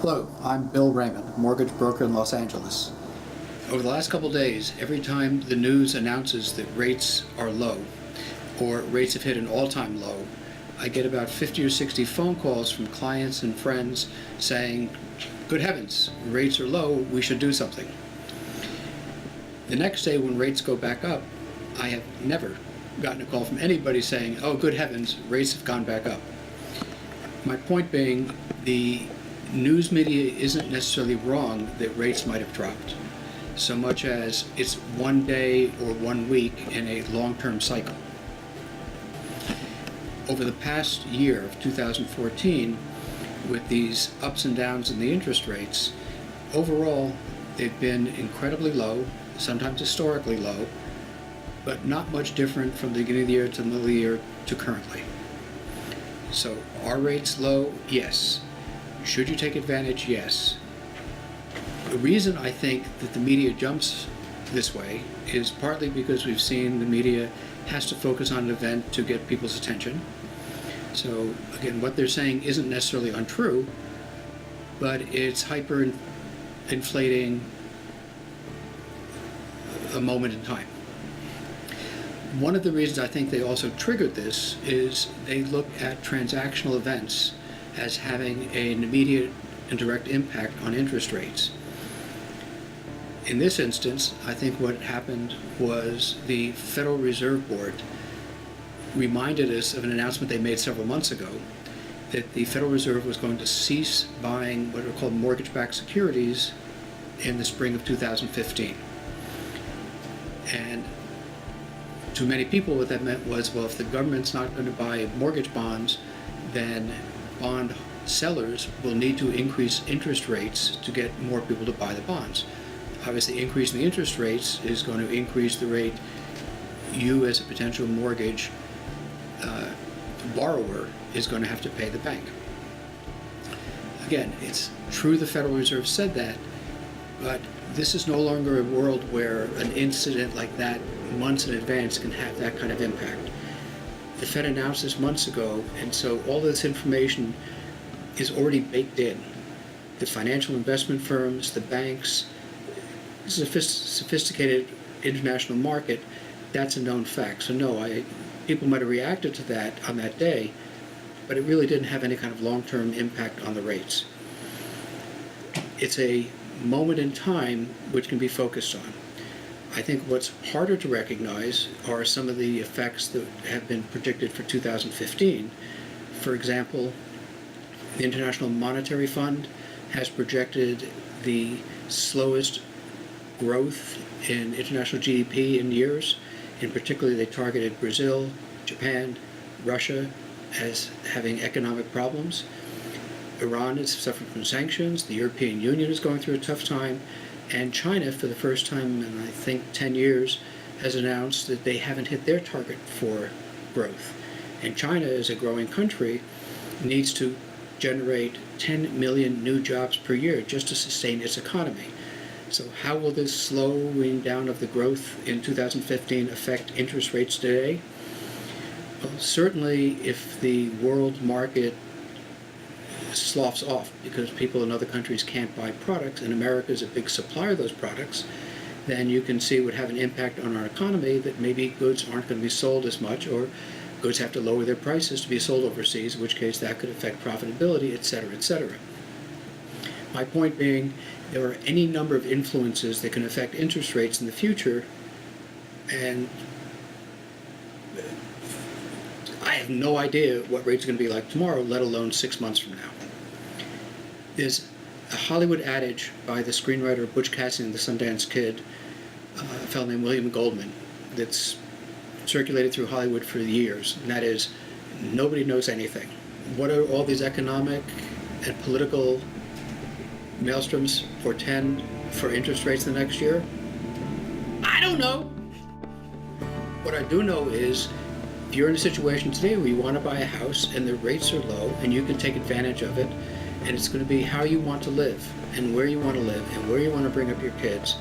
Hello, I'm Bill Rayman, mortgage broker in Los Angeles. Over the last couple days, every time the news announces that rates are low, or rates have hit an all-time low, I get about 50 or 60 phone calls from clients and friends saying, "Good heavens, rates are low, we should do something." The next day when rates go back up, I have never gotten a call from anybody saying, "Oh, good heavens, rates have gone back up." My point being, the news media isn't necessarily wrong that rates might have dropped, so much as it's one day or 1 week in a long-term cycle. Over the past year of 2014, with these ups and downs in the interest rates, overall they've been incredibly low, sometimes historically low, but not much different from the beginning of the year to the middle of the year to currently. So are rates low? Yes. Should you take advantage? Yes. The reason I think that the media jumps this way is partly because we've seen the media has to focus on an event to get people's attention. So again, what they're saying isn't necessarily untrue, but it's hyper inflating a moment in time. One of the reasons I think they also triggered this is they look at transactional events as having an immediate and direct impact on interest rates. In this instance, I think what happened was the Federal Reserve Board reminded us of an announcement they made several months ago that the Federal Reserve was going to cease buying what are called mortgage-backed securities in the spring of 2015. And to many people, what that meant was, well, if the government's not going to buy mortgage bonds, then bond sellers will need to increase interest rates to get more people to buy the bonds. Obviously, increasing the interest rates is going to increase the rate you as a potential mortgage borrower is going to have to pay the bank. Again, it's true the Federal Reserve said that, but this is no longer a world where an incident like that months in advance can have that kind of impact. The Fed announced this months ago, and so all this information is already baked in. The financial investment firms, the banks, sophisticated international market, that's a known fact. So no, people might have reacted to that on that day, but it really didn't have any kind of long-term impact on the rates. It's a moment in time which can be focused on. I think what's harder to recognize are some of the effects that have been predicted for 2015. For example, the International Monetary Fund has projected the slowest growth in international GDP in years. In particular, they targeted Brazil, Japan, Russia as having economic problems. Iran is suffering from sanctions. The European Union is going through a tough time. And China, for the first time in I think 10 years, has announced that they haven't hit their target for growth. And China, as a growing country, needs to generate 10 million new jobs per year just to sustain its economy. So how will this slowing down of the growth in 2015 affect interest rates today? Well, certainly if the world market sloughs off because people in other countries can't buy products and America is a big supplier of those products, then you can see it would have an impact on our economy that maybe goods aren't going to be sold as much, or goods have to lower their prices to be sold overseas, in which case that could affect profitability, etc., etc. My point being, there are any number of influences that can affect interest rates in the future, and I have no idea what rates are going to be like tomorrow, let alone 6 months from now. There's a Hollywood adage by the screenwriter Butch Cassidy and the Sundance Kid, a fellow named William Goldman, that's circulated through Hollywood for years, and that is, nobody knows anything. What are all these economic and political maelstroms portend for interest rates the next year? I don't know. What I do know is, if you're in a situation today where you want to buy a house and the rates are low and you can take advantage of it, and it's going to be how you want to live and where you want to live and where you want to bring up your kids,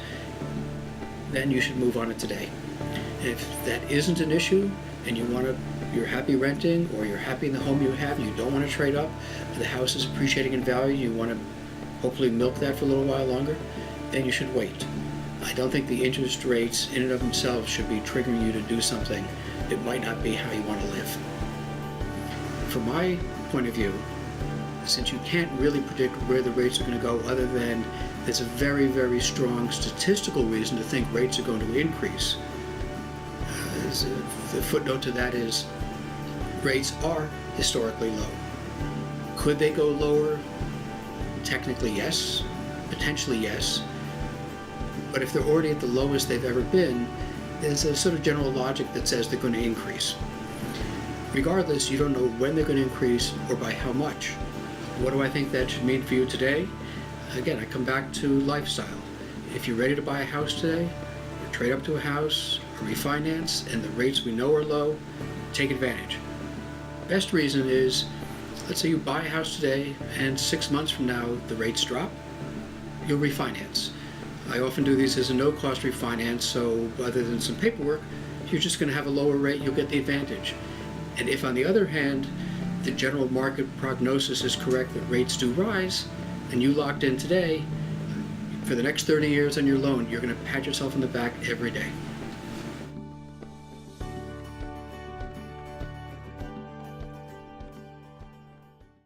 then you should move on it today. And if that isn't an issue and you're happy renting, or you're happy in the home you have, you don't want to trade up, the house is appreciating in value, you want to hopefully milk that for a little while longer, then you should wait. I don't think the interest rates in and of themselves should be triggering you to do something that might not be how you want to live. From my point of view, since you can't really predict where the rates are going to go other than there's a very, very strong statistical reason to think rates are going to increase, the footnote to that is rates are historically low. Could they go lower? Technically, yes. Potentially, yes. But if they're already at the lowest they've ever been, there's a sort of general logic that says they're going to increase. Regardless, you don't know when they're going to increase or by how much. What do I think that should mean for you today? Again, I come back to lifestyle. If you're ready to buy a house today, or trade up to a house, or refinance, and the rates we know are low, take advantage. Best reason is, let's say you buy a house today, and 6 months from now the rates drop, you'll refinance. I often do these as a no-cost refinance, so other than some paperwork, you're just going to have a lower rate, you'll get the advantage. And if, on the other hand, the general market prognosis is correct that rates do rise, and you locked in today, for the next 30 years on your loan, you're going to pat yourself on the back every day.